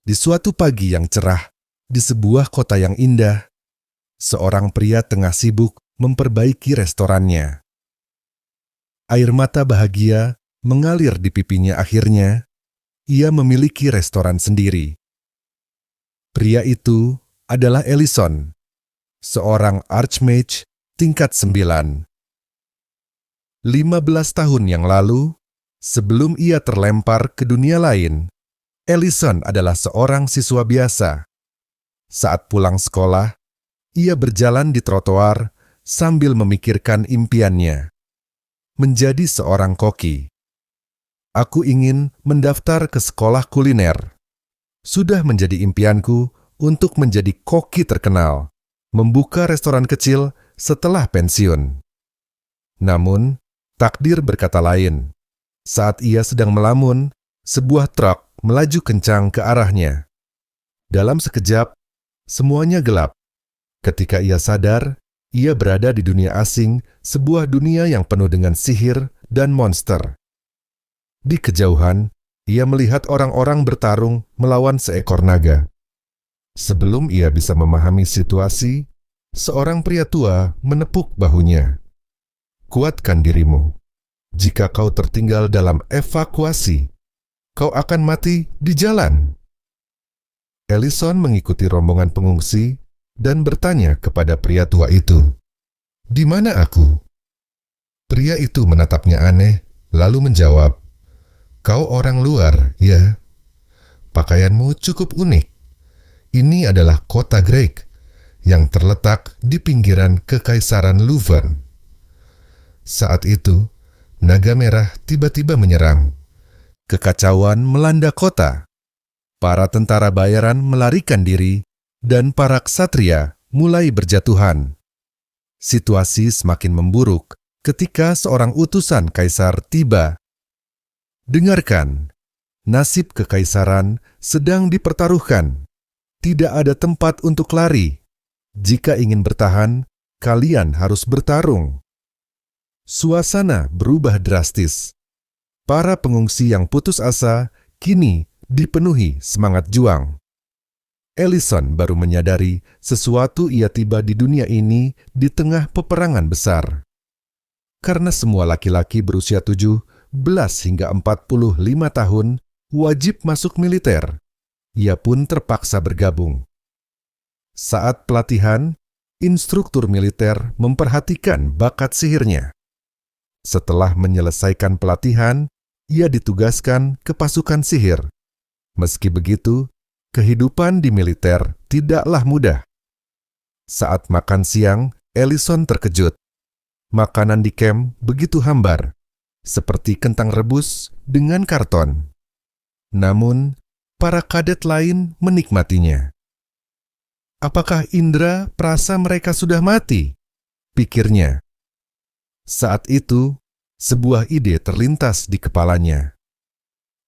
Di suatu pagi yang cerah, di sebuah kota yang indah, seorang pria tengah sibuk memperbaiki restorannya. Air mata bahagia mengalir di pipinya. Akhirnya, ia memiliki restoran sendiri. Pria itu adalah Ellison, seorang archmage tingkat 9. 15 tahun yang lalu, sebelum ia terlempar ke dunia lain, Ellison adalah seorang siswa biasa. Saat pulang sekolah, ia berjalan di trotoar sambil memikirkan impiannya, menjadi seorang koki. Aku ingin mendaftar ke sekolah kuliner. Sudah menjadi impianku untuk menjadi koki terkenal, membuka restoran kecil setelah pensiun. Namun, takdir berkata lain. Saat ia sedang melamun, sebuah truk melaju kencang ke arahnya. Dalam sekejap, semuanya gelap. Ketika ia sadar, ia berada di dunia asing, sebuah dunia yang penuh dengan sihir dan monster. Di kejauhan, ia melihat orang-orang bertarung melawan seekor naga. Sebelum ia bisa memahami situasi, seorang pria tua menepuk bahunya. Kuatkan dirimu. Jika kau tertinggal dalam evakuasi, kau akan mati di jalan. Ellison mengikuti rombongan pengungsi dan bertanya kepada pria tua itu, "Di mana aku?" Pria itu menatapnya aneh, lalu menjawab, "Kau orang luar, ya? Pakaianmu cukup unik. Ini adalah kota Greg yang terletak di pinggiran Kekaisaran Leuven." Saat itu, naga merah tiba-tiba menyerang. Kekacauan melanda kota. Para tentara bayaran melarikan diri, dan para ksatria mulai berjatuhan. Situasi semakin memburuk ketika seorang utusan kaisar tiba. Dengarkan, nasib kekaisaran sedang dipertaruhkan. Tidak ada tempat untuk lari. Jika ingin bertahan, kalian harus bertarung. Suasana berubah drastis. Para pengungsi yang putus asa kini dipenuhi semangat juang. Ellison baru menyadari sesuatu. Ia tiba di dunia ini di tengah peperangan besar. Karena semua laki-laki berusia 17 hingga 45 tahun wajib masuk militer, ia pun terpaksa bergabung. Saat pelatihan, instruktur militer memperhatikan bakat sihirnya. Setelah menyelesaikan pelatihan, ia ditugaskan ke pasukan sihir. Meski begitu, kehidupan di militer tidaklah mudah. Saat makan siang, Ellison terkejut. Makanan di camp begitu hambar, seperti kentang rebus dengan karton. Namun, para kadet lain menikmatinya. Apakah indera perasa mereka sudah mati? Pikirnya. Saat itu, sebuah ide terlintas di kepalanya.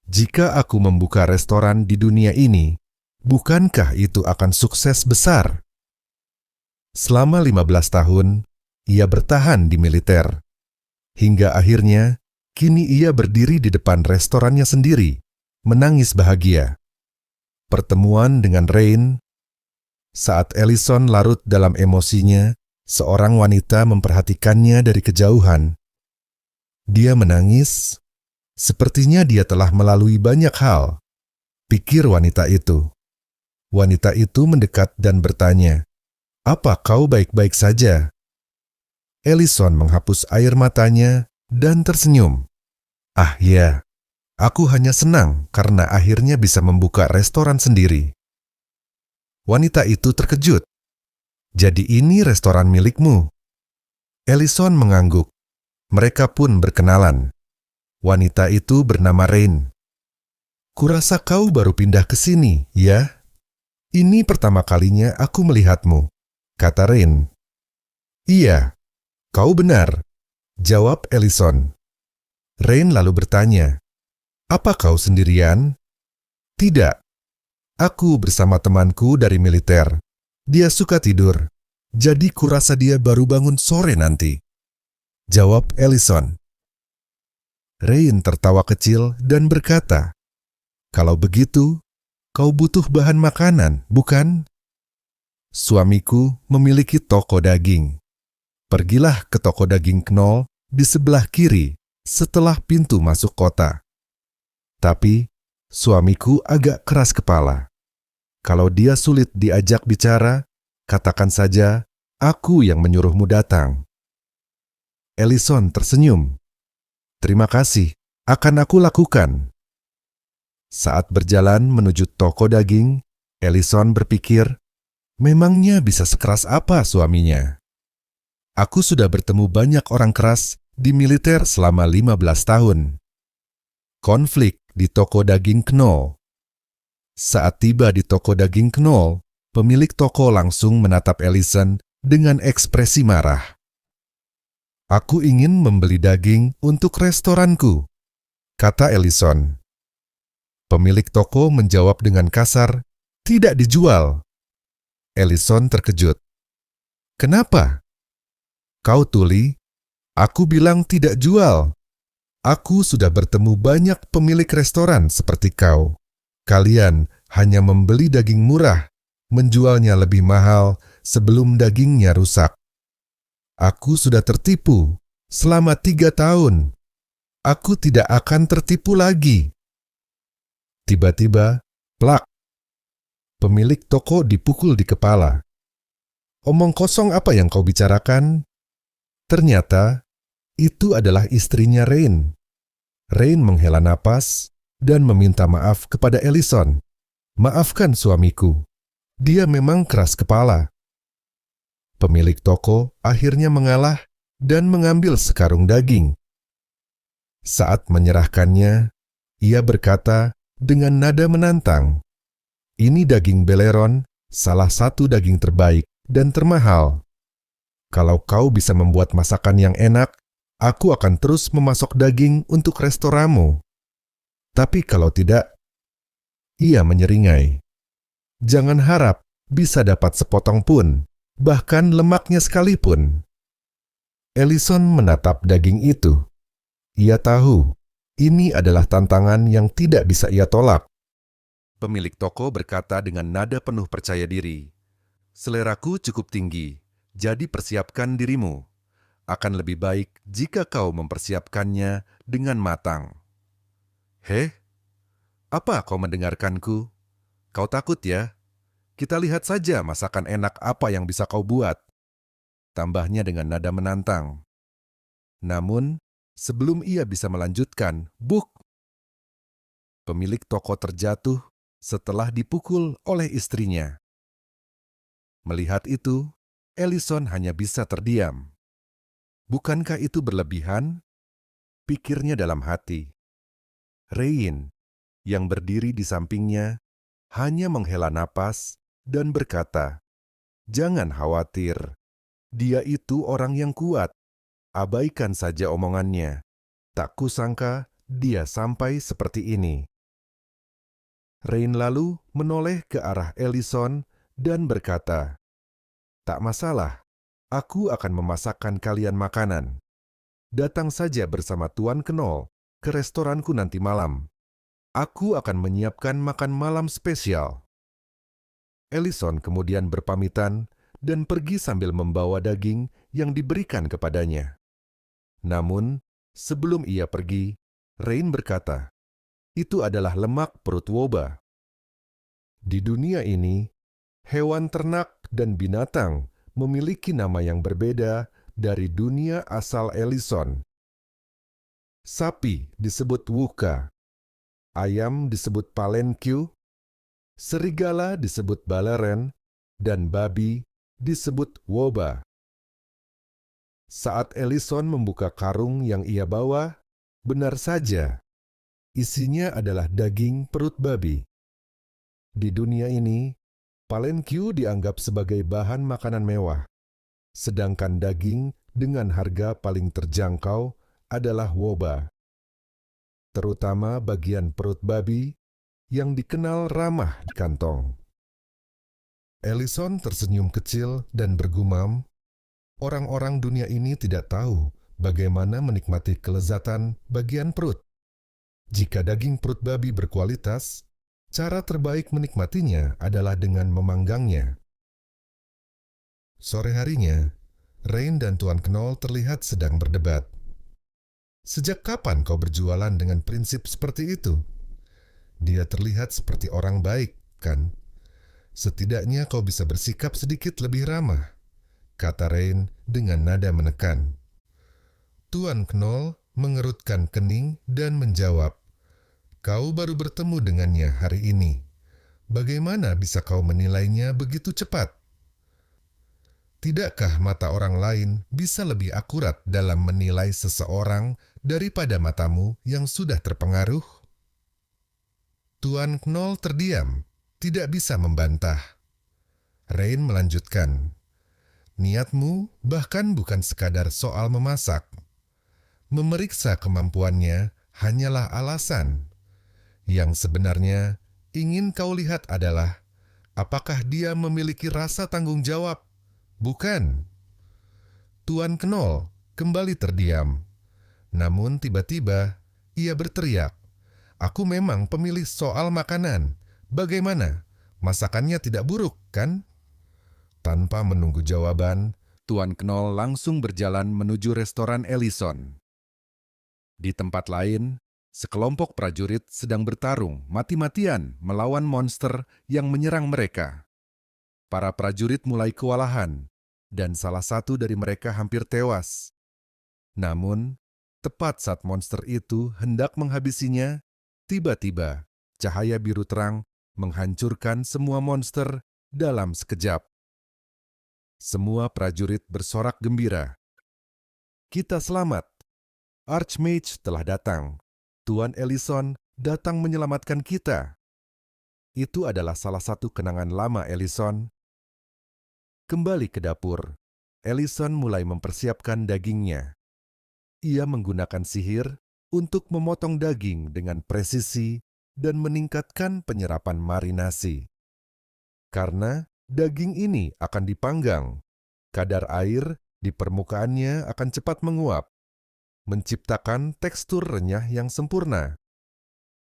Jika aku membuka restoran di dunia ini, bukankah itu akan sukses besar? Selama 15 tahun, ia bertahan di militer. Hingga akhirnya, kini ia berdiri di depan restorannya sendiri, menangis bahagia. Pertemuan dengan Rain. Saat Ellison larut dalam emosinya, seorang wanita memperhatikannya dari kejauhan. Dia menangis. Sepertinya dia telah melalui banyak hal, pikir wanita itu. Wanita itu mendekat dan bertanya, "Apa kau baik-baik saja?" Ellison menghapus air matanya dan tersenyum. "Ah ya, aku hanya senang karena akhirnya bisa membuka restoran sendiri." Wanita itu terkejut. "Jadi ini restoran milikmu?" Ellison mengangguk. Mereka pun berkenalan. Wanita itu bernama Rain. "Kurasa kau baru pindah ke sini, ya? Ini pertama kalinya aku melihatmu," kata Rain. "Iya, kau benar," jawab Ellison. Rain lalu bertanya, "Apa kau sendirian?" "Tidak, aku bersama temanku dari militer. Dia suka tidur, jadi kurasa dia baru bangun sore nanti," jawab Ellison. Rain tertawa kecil dan berkata, "Kalau begitu, Kau butuh bahan makanan, bukan? Suamiku memiliki toko daging. Pergilah ke toko daging Knoll di sebelah kiri setelah pintu masuk kota. Tapi, suamiku agak keras kepala. Kalau dia sulit diajak bicara, katakan saja, aku yang menyuruhmu datang. Ellison tersenyum. Terima kasih, akan aku lakukan. Saat berjalan menuju toko daging, Ellison berpikir, memangnya bisa sekeras apa suaminya? Aku sudah bertemu banyak orang keras di militer selama 15 tahun. Konflik di toko daging Knoll. Saat tiba di toko daging Knoll, pemilik toko langsung menatap Ellison dengan ekspresi marah. Aku ingin membeli daging untuk restoranku, kata Ellison. Pemilik toko menjawab dengan kasar, tidak dijual. Ellison terkejut. Kenapa? Kau tuli, aku bilang tidak jual. Aku sudah bertemu banyak pemilik restoran seperti kau. Kalian hanya membeli daging murah, menjualnya lebih mahal sebelum dagingnya rusak. Aku sudah tertipu selama 3 tahun. Aku tidak akan tertipu lagi. Tiba-tiba, plak. Pemilik toko dipukul di kepala. Omong kosong apa yang kau bicarakan? Ternyata, itu adalah istrinya Rain. Rain menghela napas dan meminta maaf kepada Ellison. Maafkan suamiku, dia memang keras kepala. Pemilik toko akhirnya mengalah dan mengambil sekarung daging. Saat menyerahkannya, ia berkata dengan nada menantang, "Ini daging beleron, salah satu daging terbaik dan termahal. Kalau kau bisa membuat masakan yang enak, aku akan terus memasok daging untuk restoranmu. Tapi kalau tidak..." Ia menyeringai. Jangan harap bisa dapat sepotong pun, bahkan lemaknya sekalipun. Ellison menatap daging itu. Ia tahu, ini adalah tantangan yang tidak bisa ia tolak. Pemilik toko berkata dengan nada penuh percaya diri, "Seleraku cukup tinggi, jadi persiapkan dirimu. Akan lebih baik jika kau mempersiapkannya dengan matang." Heh, apa kau mendengarkanku? Kau takut ya? Kita lihat saja masakan enak apa yang bisa kau buat. Tambahnya dengan nada menantang. Namun, sebelum ia bisa melanjutkan, buk! Pemilik toko terjatuh setelah dipukul oleh istrinya. Melihat itu, Ellison hanya bisa terdiam. Bukankah itu berlebihan? Pikirnya dalam hati. Rain, yang berdiri di sampingnya, hanya menghela napas dan berkata, "Jangan khawatir, dia itu orang yang kuat. Abaikan saja omongannya. Tak kusangka dia sampai seperti ini." Rain lalu menoleh ke arah Ellison dan berkata, "Tak masalah, aku akan memasakkan kalian makanan. Datang saja bersama Tuan Knoll ke restoranku nanti malam. Aku akan menyiapkan makan malam spesial." Ellison kemudian berpamitan dan pergi sambil membawa daging yang diberikan kepadanya. Namun, sebelum ia pergi, Rain berkata, "Itu adalah lemak perut woba." Di dunia ini, hewan ternak dan binatang memiliki nama yang berbeda dari dunia asal Ellison. Sapi disebut wuka, ayam disebut palenque, serigala disebut baleren, dan babi disebut woba. Saat Ellison membuka karung yang ia bawa, benar saja, isinya adalah daging perut babi. Di dunia ini, palenque dianggap sebagai bahan makanan mewah, sedangkan daging dengan harga paling terjangkau adalah woba, terutama bagian perut babi yang dikenal ramah di kantong. Ellison tersenyum kecil dan bergumam, orang-orang dunia ini tidak tahu bagaimana menikmati kelezatan bagian perut. Jika daging perut babi berkualitas, Cara terbaik menikmatinya adalah dengan memanggangnya. Sore harinya, Rain dan Tuan Knoll terlihat sedang berdebat. Sejak kapan kau berjualan dengan prinsip seperti itu? Dia terlihat seperti orang baik, kan? Setidaknya kau bisa bersikap sedikit lebih ramah, kata Rain dengan nada menekan. Tuan Knoll mengerutkan kening dan menjawab, kau baru bertemu dengannya hari ini. Bagaimana bisa kau menilainya begitu cepat? Tidakkah mata orang lain bisa lebih akurat dalam menilai seseorang daripada matamu yang sudah terpengaruh? Tuan Knoll terdiam, tidak bisa membantah. Rain melanjutkan, niatmu bahkan bukan sekadar soal memasak. Memeriksa kemampuannya hanyalah alasan. Yang sebenarnya ingin kau lihat adalah apakah dia memiliki rasa tanggung jawab. Bukan. Tuan Knoll kembali terdiam. Namun tiba-tiba ia berteriak, aku memang pemilih soal makanan. Bagaimana? Masakannya tidak buruk, kan? Tanpa menunggu jawaban, Tuan Knoll langsung berjalan menuju restoran Ellison. Di tempat lain, sekelompok prajurit sedang bertarung mati-matian melawan monster yang menyerang mereka. Para prajurit mulai kewalahan, dan salah satu dari mereka hampir tewas. Namun, tepat saat monster itu hendak menghabisinya, tiba-tiba cahaya biru terang menghancurkan semua monster dalam sekejap. Semua prajurit bersorak gembira. Kita selamat. Archmage telah datang. Tuan Ellison datang menyelamatkan kita. Itu adalah salah satu kenangan lama Ellison. Kembali ke dapur, Ellison mulai mempersiapkan dagingnya. Ia menggunakan sihir untuk memotong daging dengan presisi dan meningkatkan penyerapan marinasi. Karena daging ini akan dipanggang, kadar air di permukaannya akan cepat menguap, menciptakan tekstur renyah yang sempurna.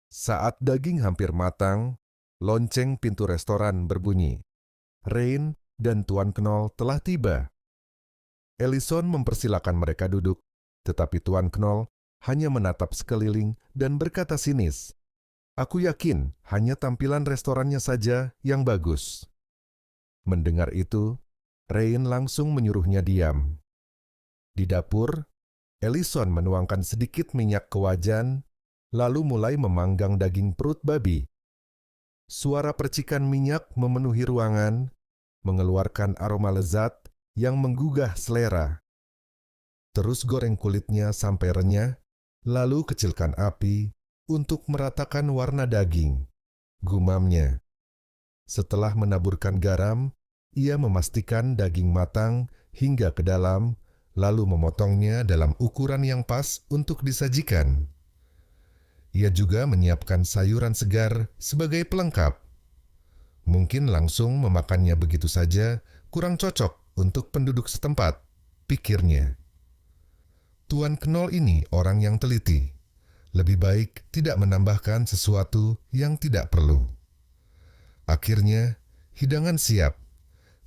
Saat daging hampir matang, lonceng pintu restoran berbunyi. Rain dan Tuan Knoll telah tiba. Ellison mempersilakan mereka duduk, tetapi Tuan Knoll hanya menatap sekeliling dan berkata sinis, aku yakin hanya tampilan restorannya saja yang bagus. Mendengar itu, Rain langsung menyuruhnya diam. Di dapur, Ellison menuangkan sedikit minyak ke wajan, lalu mulai memanggang daging perut babi. Suara percikan minyak memenuhi ruangan, mengeluarkan aroma lezat yang menggugah selera. Terus goreng kulitnya sampai renyah, lalu kecilkan api untuk meratakan warna daging. Gumamnya. Setelah menaburkan garam, ia memastikan daging matang hingga ke dalam, lalu memotongnya dalam ukuran yang pas untuk disajikan. Ia juga menyiapkan sayuran segar sebagai pelengkap. Mungkin langsung memakannya begitu saja kurang cocok untuk penduduk setempat, pikirnya. Tuan Knoll ini orang yang teliti. Lebih baik tidak menambahkan sesuatu yang tidak perlu. Akhirnya, hidangan siap.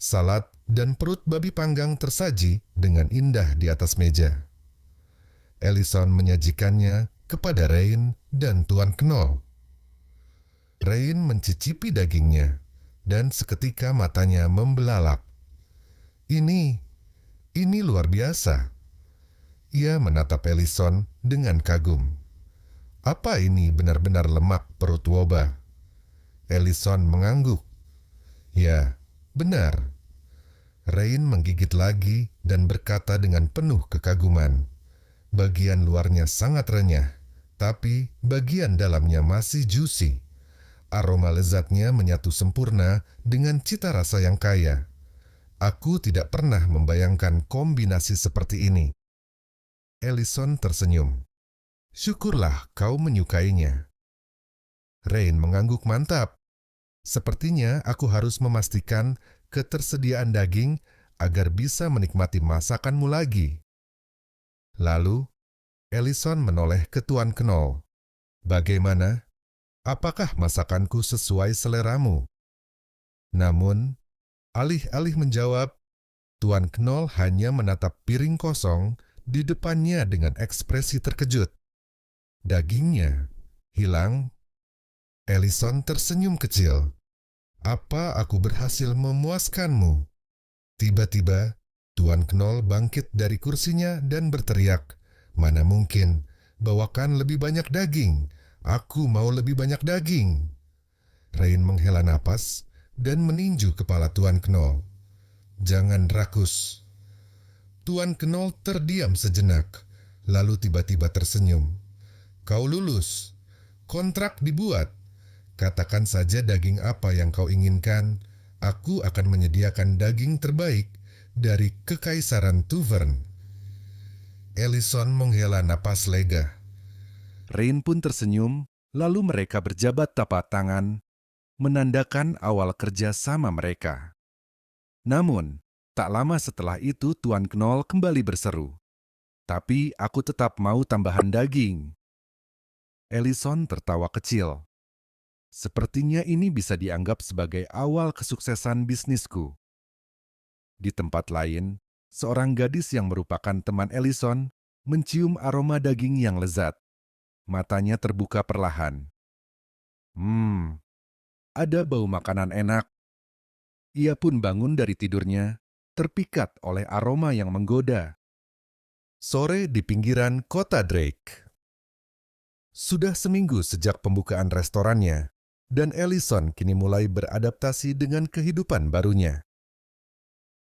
Salad dan perut babi panggang tersaji dengan indah di atas meja. Ellison menyajikannya kepada Rain dan Tuan Knoll. Rain mencicipi dagingnya, dan seketika matanya membelalak. Ini luar biasa. Ia menatap Ellison dengan kagum. Apa ini benar-benar lemak perut woba? Ellison mengangguk. Ya, benar. Rain menggigit lagi dan berkata dengan penuh kekaguman. Bagian luarnya sangat renyah, tapi bagian dalamnya masih juicy. Aroma lezatnya menyatu sempurna dengan cita rasa yang kaya. Aku tidak pernah membayangkan kombinasi seperti ini. Ellison tersenyum. Syukurlah kau menyukainya. Rain mengangguk mantap. Sepertinya aku harus memastikan ketersediaan daging agar bisa menikmati masakanmu lagi. Lalu, Ellison menoleh ke Tuan Knoll. Bagaimana? apakah masakanku sesuai seleramu? Namun, alih-alih menjawab, Tuan Knoll hanya menatap piring kosong di depannya dengan ekspresi terkejut. Dagingnya hilang. Ellison tersenyum kecil. Apa aku berhasil memuaskanmu? Tiba-tiba, Tuan Knoll bangkit dari kursinya dan berteriak, "Mana mungkin, bawakan lebih banyak daging. Aku mau lebih banyak daging." Rain menghela napas dan meninju kepala Tuan Knoll. "Jangan rakus." Tuan Knoll terdiam sejenak, lalu tiba-tiba tersenyum. "Kau lulus. Kontrak dibuat. Katakan saja daging apa yang kau inginkan. Aku akan menyediakan daging terbaik dari Kekaisaran Tuvern." Ellison menghela napas lega. Rain pun tersenyum, lalu mereka berjabat tapak tangan, menandakan awal kerja sama mereka. Namun, tak lama setelah itu Tuan Knoll kembali berseru, "Tapi aku tetap mau tambahan daging." Ellison tertawa kecil. "Sepertinya ini bisa dianggap sebagai awal kesuksesan bisnisku." Di tempat lain, seorang gadis yang merupakan teman Ellison mencium aroma daging yang lezat. Matanya terbuka perlahan. Ada bau makanan enak." Ia pun bangun dari tidurnya, terpikat oleh aroma yang menggoda. Sore di pinggiran kota Drake. Sudah seminggu sejak pembukaan restorannya, dan Ellison kini mulai beradaptasi dengan kehidupan barunya.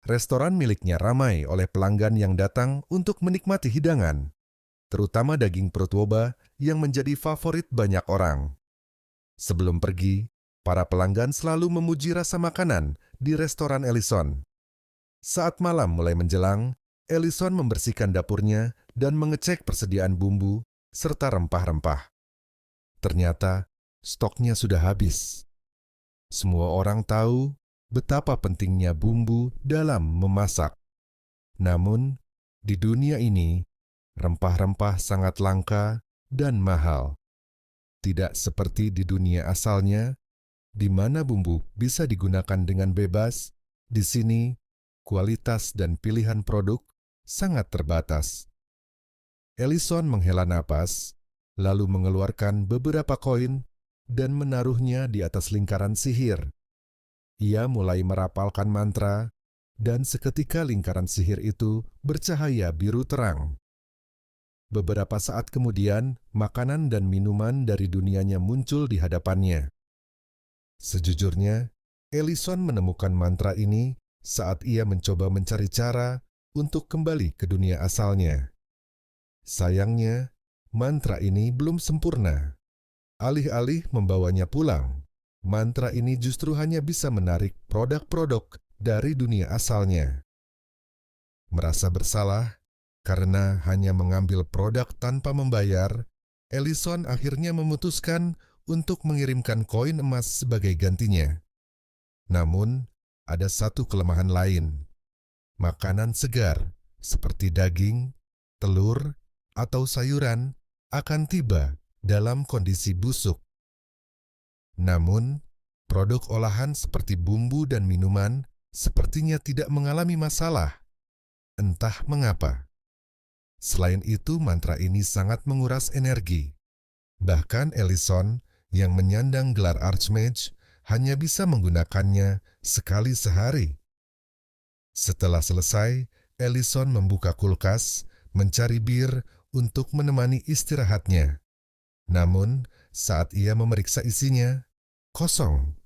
Restoran miliknya ramai oleh pelanggan yang datang untuk menikmati hidangan, terutama daging perut woba yang menjadi favorit banyak orang. Sebelum pergi, para pelanggan selalu memuji rasa makanan di restoran Ellison. Saat malam mulai menjelang, Ellison membersihkan dapurnya dan mengecek persediaan bumbu serta rempah-rempah. Ternyata, stoknya sudah habis. Semua orang tahu betapa pentingnya bumbu dalam memasak. Namun, di dunia ini, rempah-rempah sangat langka dan mahal. Tidak seperti di dunia asalnya, di mana bumbu bisa digunakan dengan bebas. Di sini, kualitas dan pilihan produk sangat terbatas. Ellison menghela napas, lalu mengeluarkan beberapa koin dan menaruhnya di atas lingkaran sihir. Ia mulai merapalkan mantra, dan seketika lingkaran sihir itu bercahaya biru terang. Beberapa saat kemudian, makanan dan minuman dari dunianya muncul di hadapannya. Sejujurnya, Ellison menemukan mantra ini saat ia mencoba mencari cara untuk kembali ke dunia asalnya. Sayangnya, mantra ini belum sempurna. Alih-alih membawanya pulang, mantra ini justru hanya bisa menarik produk-produk dari dunia asalnya. Merasa bersalah karena hanya mengambil produk tanpa membayar, Ellison akhirnya memutuskan untuk mengirimkan koin emas sebagai gantinya. Namun, ada satu kelemahan lain. Makanan segar seperti daging, telur, atau sayuran akan tiba dalam kondisi busuk. Namun, produk olahan seperti bumbu dan minuman sepertinya tidak mengalami masalah. Entah mengapa. Selain itu, mantra ini sangat menguras energi. Bahkan Ellison yang menyandang gelar Archmage hanya bisa menggunakannya sekali sehari. Setelah selesai, Ellison membuka kulkas, mencari bir untuk menemani istirahatnya. Namun, saat ia memeriksa isinya, kosong.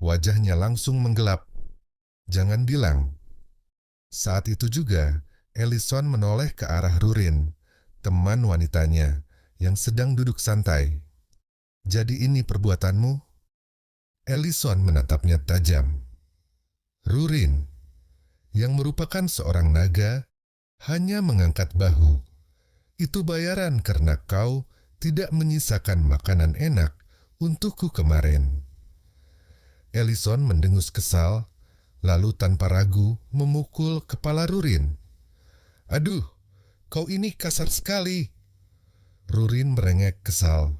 Wajahnya langsung menggelap. Jangan bilang. Saat itu juga, Ellison menoleh ke arah Rurin, teman wanitanya, yang sedang duduk santai. "Jadi ini perbuatanmu?" Ellison menatapnya tajam. Rurin, yang merupakan seorang naga, hanya mengangkat bahu. "Itu bayaran karena kau tidak menyisakan makanan enak untukku kemarin." Ellison mendengus kesal, lalu tanpa ragu memukul kepala Rurin. "Aduh, kau ini kasar sekali." Rurin merengek kesal.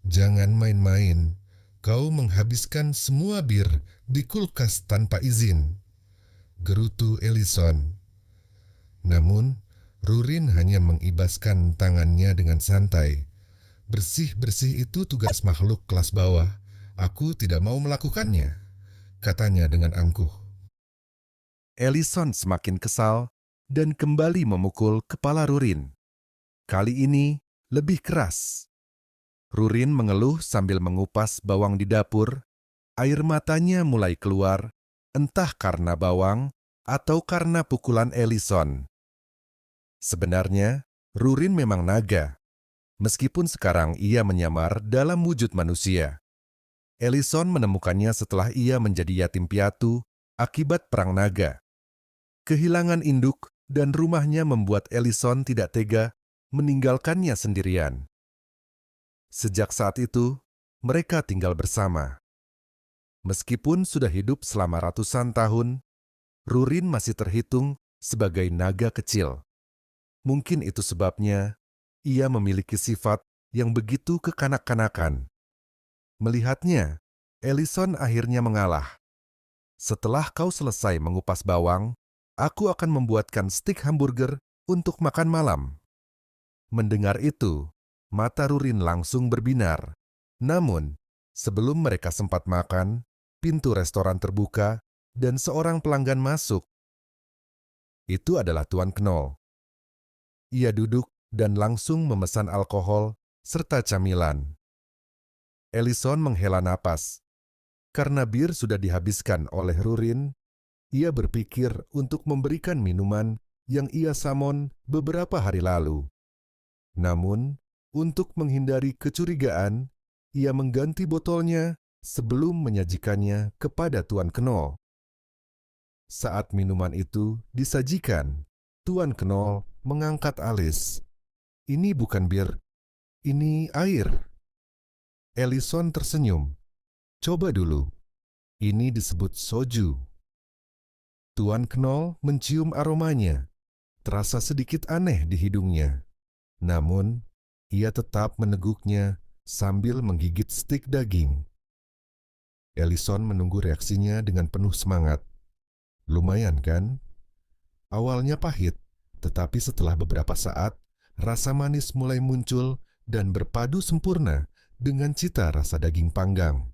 Jangan main-main. Kau menghabiskan semua bir di kulkas tanpa izin, gerutu Ellison. Namun, Rurin hanya mengibaskan tangannya dengan santai. Bersih-bersih itu tugas makhluk kelas bawah. Aku tidak mau melakukannya, katanya dengan angkuh. Ellison semakin kesal dan kembali memukul kepala Rurin. Kali ini lebih keras. Rurin mengeluh sambil mengupas bawang di dapur. Air matanya mulai keluar, entah karena bawang atau karena pukulan Ellison. Sebenarnya, Rurin memang naga, meskipun sekarang ia menyamar dalam wujud manusia. Ellison menemukannya setelah ia menjadi yatim piatu akibat perang naga. Kehilangan induk dan rumahnya membuat Ellison tidak tega meninggalkannya sendirian. Sejak saat itu, mereka tinggal bersama. Meskipun sudah hidup selama ratusan tahun, Rurin masih terhitung sebagai naga kecil. Mungkin itu sebabnya ia memiliki sifat yang begitu kekanak-kanakan. Melihatnya, Ellison akhirnya mengalah. Setelah kau selesai mengupas bawang, aku akan membuatkan stik hamburger untuk makan malam. Mendengar itu, mata Rurin langsung berbinar. Namun, sebelum mereka sempat makan, pintu restoran terbuka dan seorang pelanggan masuk. Itu adalah Tuan Knoll. Ia duduk dan langsung memesan alkohol serta camilan. Ellison menghela napas. Karena bir sudah dihabiskan oleh Rurin, ia berpikir untuk memberikan minuman yang ia samon beberapa hari lalu. Namun, untuk menghindari kecurigaan, ia mengganti botolnya sebelum menyajikannya kepada Tuan Knoll. Saat minuman itu disajikan, Tuan Knoll mengangkat alis. Ini bukan bir, ini air. Ellison tersenyum. Coba dulu, ini disebut soju. Tuan Knoll mencium aromanya, terasa sedikit aneh di hidungnya. Namun, ia tetap meneguknya sambil menggigit stik daging. Ellison menunggu reaksinya dengan penuh semangat. Lumayan kan? Awalnya pahit, tetapi setelah beberapa saat, rasa manis mulai muncul dan berpadu sempurna dengan cita rasa daging panggang.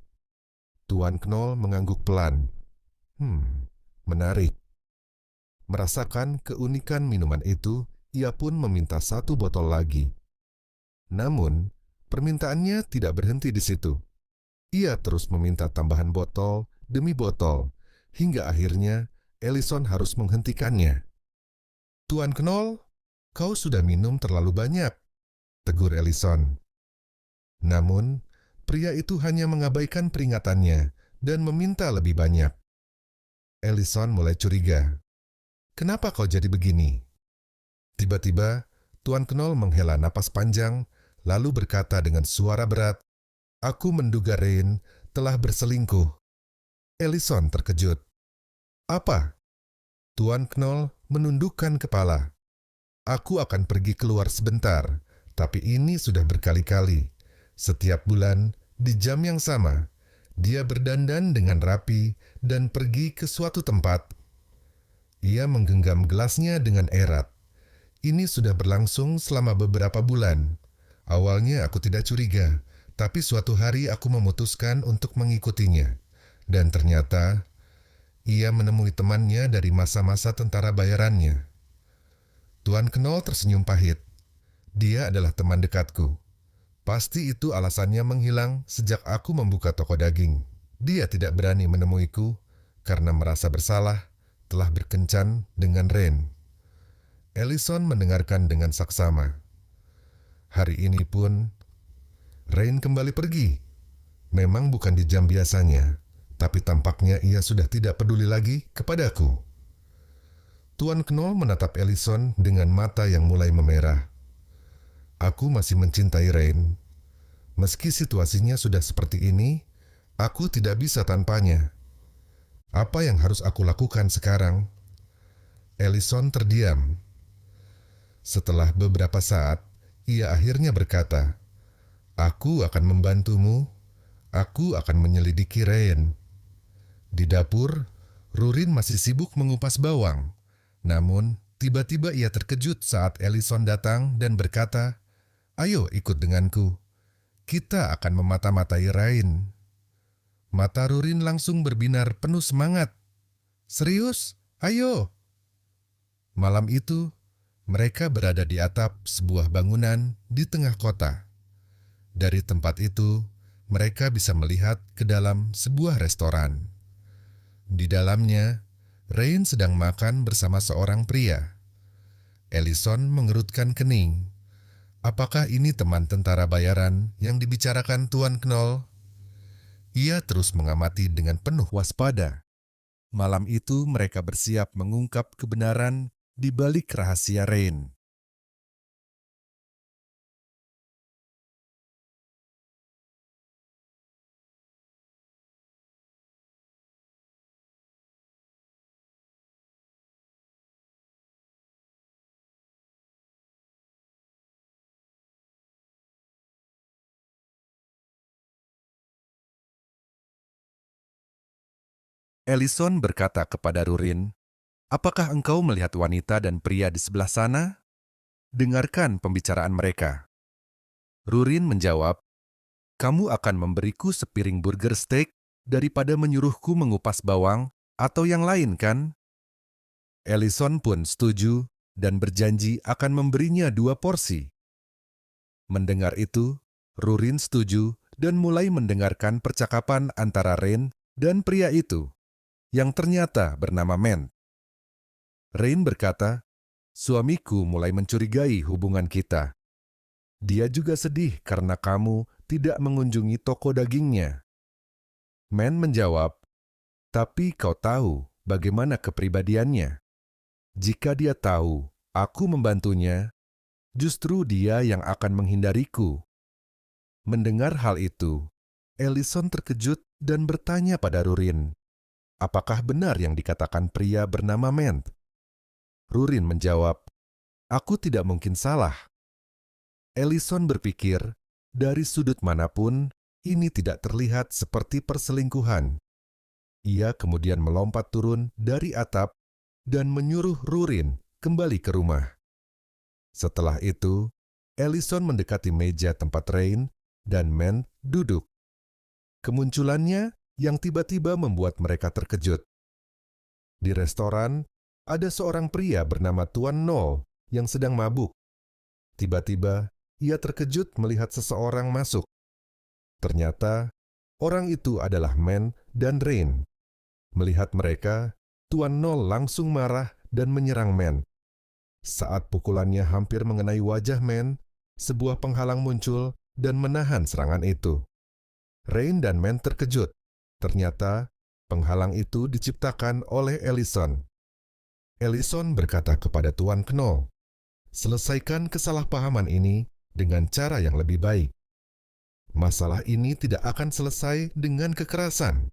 Tuan Knoll mengangguk pelan. Menarik. Merasakan keunikan minuman itu, ia pun meminta 1 botol lagi. Namun, permintaannya tidak berhenti di situ. Ia terus meminta tambahan botol demi botol, hingga akhirnya Ellison harus menghentikannya. Tuan Knoll, kau sudah minum terlalu banyak, tegur Ellison. Namun, pria itu hanya mengabaikan peringatannya dan meminta lebih banyak. Ellison mulai curiga. Kenapa kau jadi begini? Tiba-tiba, Tuan Knoll menghela napas panjang, lalu berkata dengan suara berat, "Aku menduga Rain telah berselingkuh." Ellison terkejut. Apa? Tuan Knoll menundukkan kepala. Aku akan pergi keluar sebentar, tapi ini sudah berkali-kali. Setiap bulan, di jam yang sama, dia berdandan dengan rapi dan pergi ke suatu tempat. Ia menggenggam gelasnya dengan erat. Ini sudah berlangsung selama beberapa bulan. Awalnya aku tidak curiga, tapi suatu hari aku memutuskan untuk mengikutinya. Dan ternyata, ia menemui temannya dari masa-masa tentara bayarannya. Tuan Knoll tersenyum pahit. Dia adalah teman dekatku. Pasti itu alasannya menghilang sejak aku membuka toko daging. Dia tidak berani menemuiku karena merasa bersalah telah berkencan dengan Rain. Ellison mendengarkan dengan saksama. Hari ini pun, Rain kembali pergi. Memang bukan di jam biasanya, tapi tampaknya ia sudah tidak peduli lagi kepadaku. Tuan Knoll menatap Ellison dengan mata yang mulai memerah. Aku masih mencintai Rain. Meski situasinya sudah seperti ini, aku tidak bisa tanpanya. Apa yang harus aku lakukan sekarang? Ellison terdiam. Setelah beberapa saat, ia akhirnya berkata, Aku akan membantumu. Aku akan menyelidiki Rain. Di dapur, Rurin masih sibuk mengupas bawang. Namun, tiba-tiba ia terkejut saat Ellison datang dan berkata, "Ayo ikut denganku. Kita akan memata-matai Rain." Mata Rurin langsung berbinar penuh semangat. "Serius? Ayo!" Malam itu, mereka berada di atap sebuah bangunan di tengah kota. Dari tempat itu, mereka bisa melihat ke dalam sebuah restoran. Di dalamnya, Rain sedang makan bersama seorang pria. Ellison mengerutkan kening. Apakah ini teman tentara bayaran yang dibicarakan Tuan Knoll? Ia terus mengamati dengan penuh waspada. Malam itu mereka bersiap mengungkap kebenaran di balik rahasia Rain. Ellison berkata kepada Rurin, "Apakah engkau melihat wanita dan pria di sebelah sana? Dengarkan pembicaraan mereka." Rurin menjawab, "Kamu akan memberiku sepiring burger steak daripada menyuruhku mengupas bawang atau yang lain, kan?" Ellison pun setuju dan berjanji akan memberinya 2 porsi. Mendengar itu, Rurin setuju dan mulai mendengarkan percakapan antara Rain dan pria itu, yang ternyata bernama Ment. Rain berkata, "Suamiku mulai mencurigai hubungan kita. Dia juga sedih karena kamu tidak mengunjungi toko dagingnya." Ment menjawab, "Tapi kau tahu bagaimana kepribadiannya. Jika dia tahu aku membantunya, justru dia yang akan menghindariku." Mendengar hal itu, Ellison terkejut dan bertanya pada Rurin, apakah benar yang dikatakan pria bernama Ment? Rurin menjawab, "Aku tidak mungkin salah." Ellison berpikir, dari sudut manapun, ini tidak terlihat seperti perselingkuhan. Ia kemudian melompat turun dari atap dan menyuruh Rurin kembali ke rumah. Setelah itu, Ellison mendekati meja tempat Rain dan Ment duduk. Kemunculannya yang tiba-tiba membuat mereka terkejut. Di restoran, ada seorang pria bernama Tuan Knoll yang sedang mabuk. Tiba-tiba, ia terkejut melihat seseorang masuk. Ternyata, orang itu adalah Ment dan Rain. Melihat mereka, Tuan Knoll langsung marah dan menyerang Ment. Saat pukulannya hampir mengenai wajah Ment, sebuah penghalang muncul dan menahan serangan itu. Rain dan Ment terkejut. Ternyata, penghalang itu diciptakan oleh Ellison. Ellison berkata kepada Tuan Knoll, "Selesaikan kesalahpahaman ini dengan cara yang lebih baik. Masalah ini tidak akan selesai dengan kekerasan.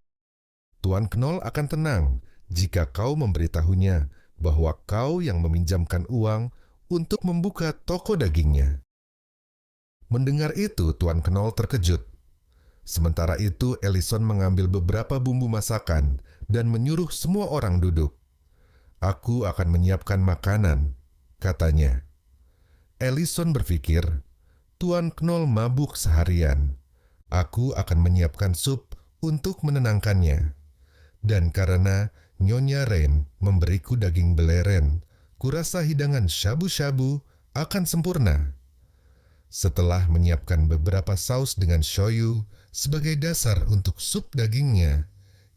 Tuan Knoll akan tenang jika kau memberitahunya bahwa kau yang meminjamkan uang untuk membuka toko dagingnya." Mendengar itu, Tuan Knoll terkejut. Sementara itu, Ellison mengambil beberapa bumbu masakan dan menyuruh semua orang duduk. "Aku akan menyiapkan makanan," katanya. Ellison berpikir, Tuan Knoll mabuk seharian. Aku akan menyiapkan sup untuk menenangkannya. Dan karena Nyonya Rain memberiku daging beleren, kurasa hidangan shabu-shabu akan sempurna. Setelah menyiapkan beberapa saus dengan shoyu sebagai dasar untuk sup dagingnya,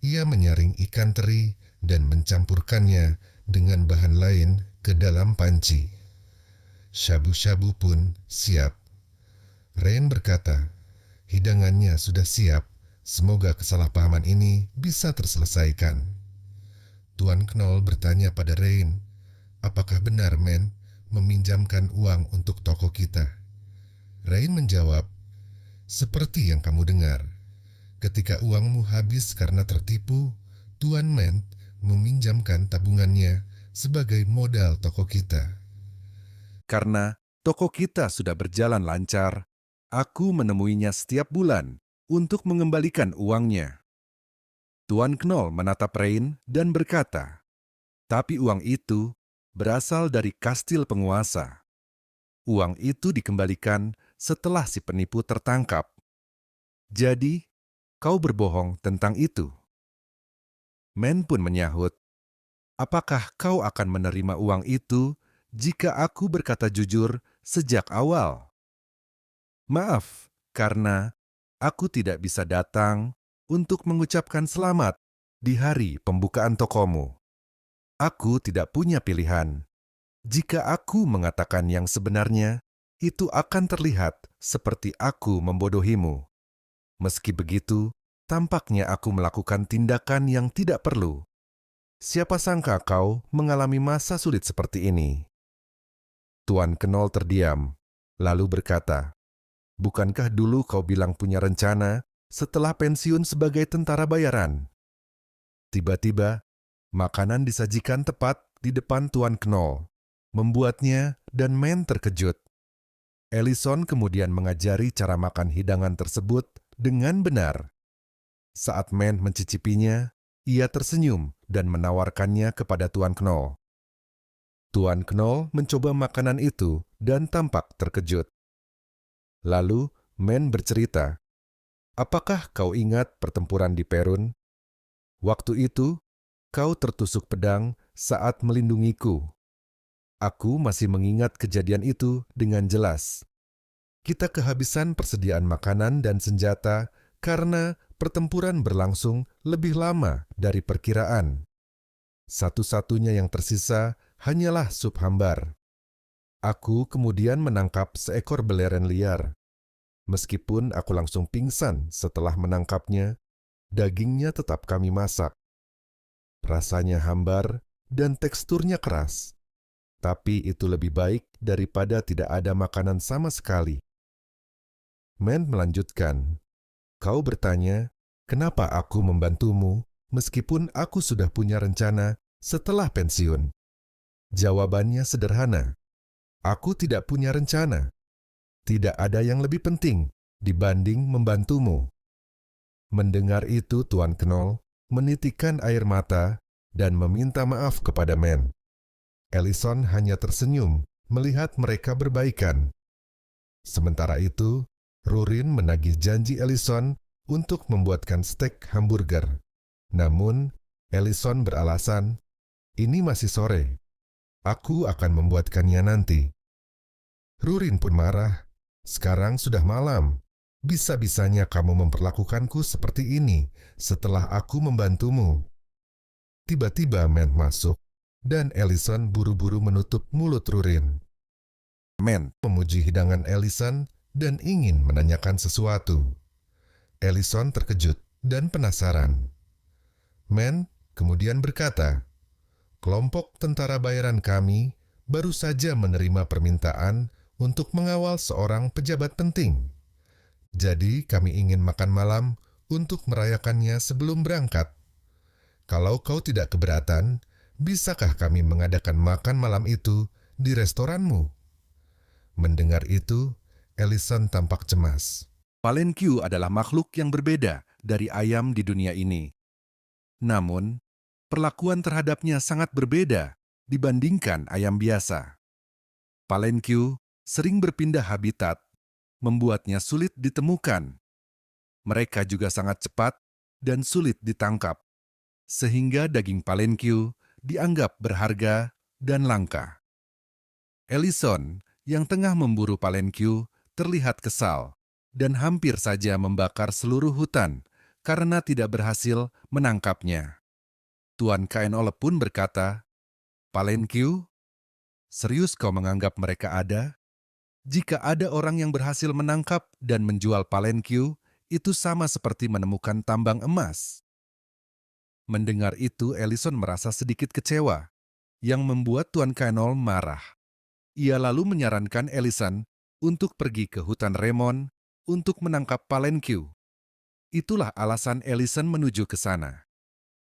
ia menyaring ikan teri dan mencampurkannya dengan bahan lain ke dalam panci. Shabu-shabu pun siap. Rain berkata, hidangannya sudah siap, semoga kesalahpahaman ini bisa terselesaikan. Tuan Knoll bertanya pada Rain, apakah benar Men meminjamkan uang untuk toko kita? Rain menjawab, seperti yang kamu dengar. Ketika uangmu habis karena tertipu, Tuan Men meminjamkan tabungannya sebagai modal toko kita. Karena toko kita sudah berjalan lancar, Aku menemuinya setiap bulan untuk mengembalikan uangnya. Tuan Knoll menatap Rain dan berkata, tapi uang itu berasal dari kastil penguasa. Uang itu dikembalikan setelah si penipu tertangkap. Jadi, kau berbohong tentang itu. Man pun menyahut, apakah kau akan menerima uang itu jika aku berkata jujur sejak awal? Maaf, karena aku tidak bisa datang untuk mengucapkan selamat di hari pembukaan tokomu. Aku tidak punya pilihan. Jika aku mengatakan yang sebenarnya, itu akan terlihat seperti aku membodohimu. Meski begitu, tampaknya aku melakukan tindakan yang tidak perlu. Siapa sangka kau mengalami masa sulit seperti ini? Tuan Knoll terdiam, lalu berkata, bukankah dulu kau bilang punya rencana setelah pensiun sebagai tentara bayaran? Tiba-tiba, makanan disajikan tepat di depan Tuan Knoll, membuatnya dan Man terkejut. Ellison kemudian mengajari cara makan hidangan tersebut dengan benar. Saat Man mencicipinya, ia tersenyum dan menawarkannya kepada Tuan Knoll. Tuan Knoll mencoba makanan itu dan tampak terkejut. Lalu, Man bercerita, apakah kau ingat pertempuran di Perun? Waktu itu, kau tertusuk pedang saat melindungiku. Aku masih mengingat kejadian itu dengan jelas. Kita kehabisan persediaan makanan dan senjata karena pertempuran berlangsung lebih lama dari perkiraan. Satu-satunya yang tersisa hanyalah sup hambar. Aku kemudian menangkap seekor belereng liar. Meskipun aku langsung pingsan setelah menangkapnya, dagingnya tetap kami masak. Rasanya hambar dan teksturnya keras. Tapi itu lebih baik daripada tidak ada makanan sama sekali. Man melanjutkan, kau bertanya, kenapa aku membantumu meskipun aku sudah punya rencana setelah pensiun? Jawabannya sederhana, aku tidak punya rencana. Tidak ada yang lebih penting dibanding membantumu. Mendengar itu Tuan Knoll menitikkan air mata dan meminta maaf kepada Man. Ellison hanya tersenyum melihat mereka berbaikan. Sementara itu, Rurin menagih janji Ellison untuk membuatkan steak hamburger. Namun, Ellison beralasan, ini masih sore. Aku akan membuatkannya nanti. Rurin pun marah. Sekarang sudah malam. Bisa-bisanya kamu memperlakukanku seperti ini setelah aku membantumu. Tiba-tiba Man masuk. Dan Ellison buru-buru menutup mulut Rurin. Man memuji hidangan Ellison dan ingin menanyakan sesuatu. Ellison terkejut dan penasaran. Man kemudian berkata, kelompok tentara bayaran kami baru saja menerima permintaan untuk mengawal seorang pejabat penting. Jadi kami ingin makan malam untuk merayakannya sebelum berangkat. Kalau kau tidak keberatan, bisakah kami mengadakan makan malam itu di restoranmu? Mendengar itu, Ellison tampak cemas. Palenque adalah makhluk yang berbeda dari ayam di dunia ini. Namun, perlakuan terhadapnya sangat berbeda dibandingkan ayam biasa. Palenque sering berpindah habitat, membuatnya sulit ditemukan. Mereka juga sangat cepat dan sulit ditangkap, sehingga daging Palenque dianggap berharga dan langka. Ellison yang tengah memburu Palenque terlihat kesal dan hampir saja membakar seluruh hutan karena tidak berhasil menangkapnya. Tuan Knoll pun berkata, Palenque, serius kau menganggap mereka ada? Jika ada orang yang berhasil menangkap dan menjual Palenque, itu sama seperti menemukan tambang emas. Mendengar itu, Ellison merasa sedikit kecewa, yang membuat Tuan Knoll marah. Ia lalu menyarankan Ellison untuk pergi ke hutan Remon untuk menangkap Palenque. Itulah alasan Ellison menuju ke sana.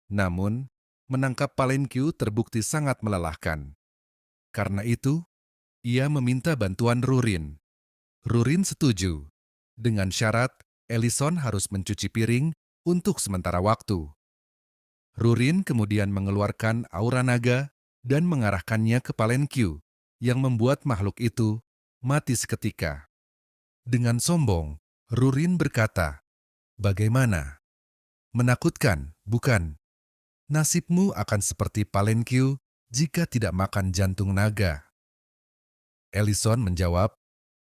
Namun, menangkap Palenque terbukti sangat melelahkan. Karena itu, ia meminta bantuan Rurin. Rurin setuju, dengan syarat Ellison harus mencuci piring untuk sementara waktu. Rurin kemudian mengeluarkan aura naga dan mengarahkannya ke Palenkyu, yang membuat makhluk itu mati seketika. Dengan sombong, Rurin berkata, "Bagaimana? Menakutkan, bukan? Nasibmu akan seperti Palenkyu jika tidak makan jantung naga." Ellison menjawab,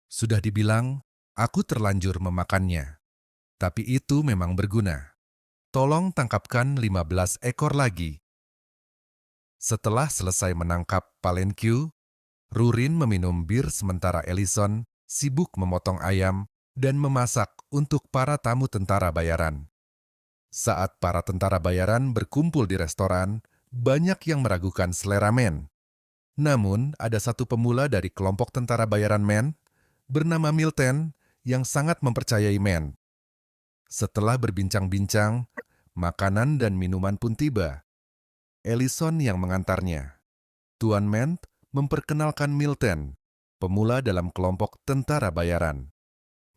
"Sudah dibilang, aku terlanjur memakannya. Tapi itu memang berguna. Tolong tangkapkan 15 ekor lagi." Setelah selesai menangkap Palenkyu, Rurin meminum bir sementara Ellison sibuk memotong ayam dan memasak untuk para tamu tentara bayaran. Saat para tentara bayaran berkumpul di restoran, banyak yang meragukan selera Men. Namun, ada satu pemula dari kelompok tentara bayaran Men bernama Milten yang sangat mempercayai Men. Setelah berbincang-bincang, makanan dan minuman pun tiba. Ellison yang mengantarnya. Tuan Men memperkenalkan Milten, pemula dalam kelompok tentara bayaran.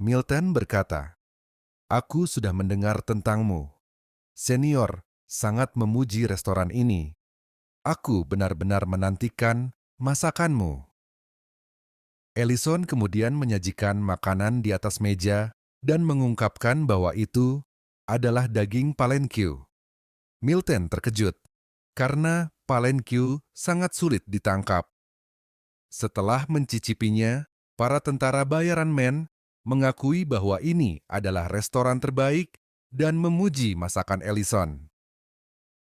Milten berkata, "Aku sudah mendengar tentangmu. Senior sangat memuji restoran ini. Aku benar-benar menantikan masakanmu." Ellison kemudian menyajikan makanan di atas meja dan mengungkapkan bahwa itu adalah daging Palenkyu. Milten terkejut, karena Palenkyu sangat sulit ditangkap. Setelah mencicipinya, para tentara bayaran Men mengakui bahwa ini adalah restoran terbaik dan memuji masakan Ellison.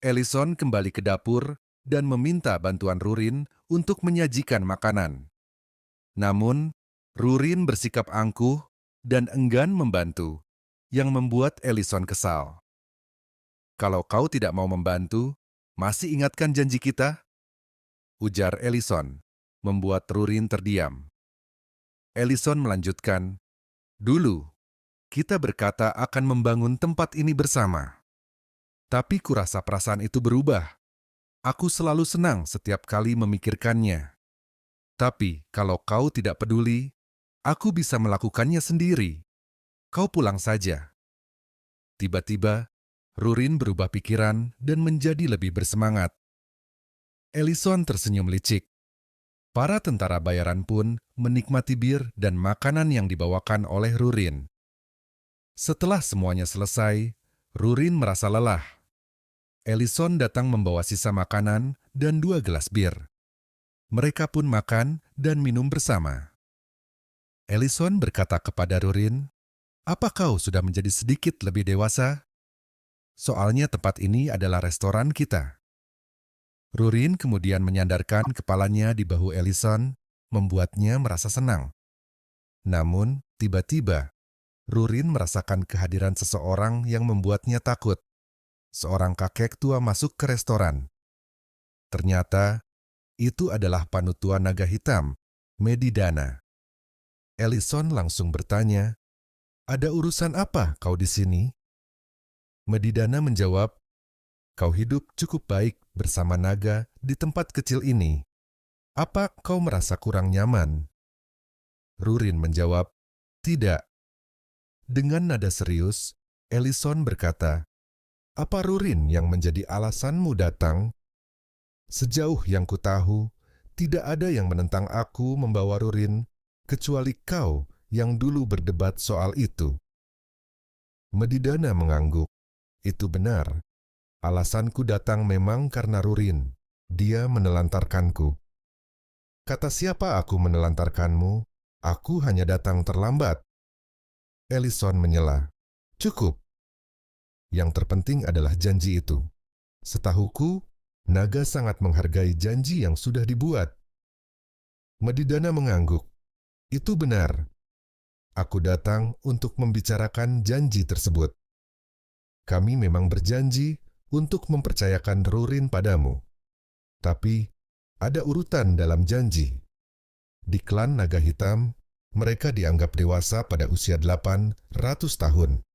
Ellison kembali ke dapur dan meminta bantuan Rurin untuk menyajikan makanan. Namun, Rurin bersikap angkuh dan enggan membantu, yang membuat Ellison kesal. "Kalau kau tidak mau membantu, masih ingatkan janji kita?" ujar Ellison, membuat Rurin terdiam. Ellison melanjutkan, "Dulu, kita berkata akan membangun tempat ini bersama. Tapi kurasa perasaan itu berubah. Aku selalu senang setiap kali memikirkannya. Tapi kalau kau tidak peduli, aku bisa melakukannya sendiri. Kau pulang saja." Tiba-tiba, Rurin berubah pikiran dan menjadi lebih bersemangat. Ellison tersenyum licik. Para tentara bayaran pun menikmati bir dan makanan yang dibawakan oleh Rurin. Setelah semuanya selesai, Rurin merasa lelah. Ellison datang membawa sisa makanan dan 2 gelas bir. Mereka pun makan dan minum bersama. Ellison berkata kepada Rurin, "Apa kau sudah menjadi sedikit lebih dewasa? Soalnya tempat ini adalah restoran kita." Rurin kemudian menyandarkan kepalanya di bahu Ellison, membuatnya merasa senang. Namun, tiba-tiba, Rurin merasakan kehadiran seseorang yang membuatnya takut. Seorang kakek tua masuk ke restoran. Ternyata, itu adalah panutua naga hitam, Medidana. Ellison langsung bertanya, "Ada urusan apa kau di sini?" Medidana menjawab, "Kau hidup cukup baik bersama naga di tempat kecil ini. Apa kau merasa kurang nyaman?" Rurin menjawab, "Tidak." Dengan nada serius, Ellison berkata, "Apa Rurin yang menjadi alasanmu datang? Sejauh yang kutahu, tidak ada yang menentang aku membawa Rurin, kecuali kau yang dulu berdebat soal itu." Medidana mengangguk. "Itu benar. Alasanku datang memang karena Rurin. Dia menelantarkanku." "Kata siapa aku menelantarkanmu? Aku hanya datang terlambat." Ellison menyela. "Cukup. Yang terpenting adalah janji itu. Setahuku, naga sangat menghargai janji yang sudah dibuat." Medidana mengangguk. "Itu benar. Aku datang untuk membicarakan janji tersebut. Kami memang berjanji untuk mempercayakan Rurin padamu. Tapi, ada urutan dalam janji. Di klan Naga Hitam, mereka dianggap dewasa pada usia 800 tahun.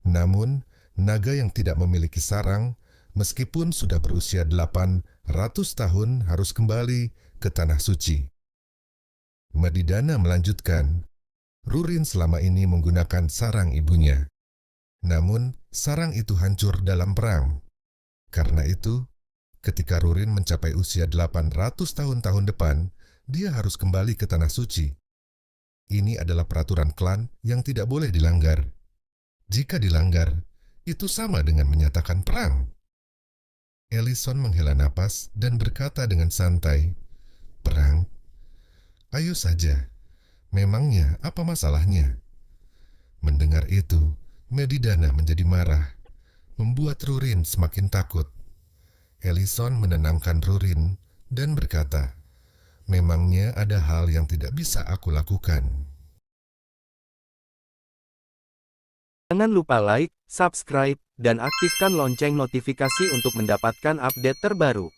Namun, naga yang tidak memiliki sarang, meskipun sudah berusia 800 tahun harus kembali ke Tanah Suci." Medidana melanjutkan, Rurin selama ini menggunakan sarang ibunya. Namun, sarang itu hancur dalam perang. Karena itu, ketika Rurin mencapai usia 800 tahun depan, dia harus kembali ke Tanah Suci. Ini adalah peraturan klan yang tidak boleh dilanggar. Jika dilanggar, itu sama dengan menyatakan perang. Ellison menghela napas dan berkata dengan santai, "Perang? Ayo saja. Memangnya apa masalahnya?" Mendengar itu, Medidana menjadi marah, membuat Rurin semakin takut. Ellison menenangkan Rurin dan berkata, "Memangnya ada hal yang tidak bisa aku lakukan." Jangan lupa like, subscribe, dan aktifkan lonceng notifikasi untuk mendapatkan update terbaru.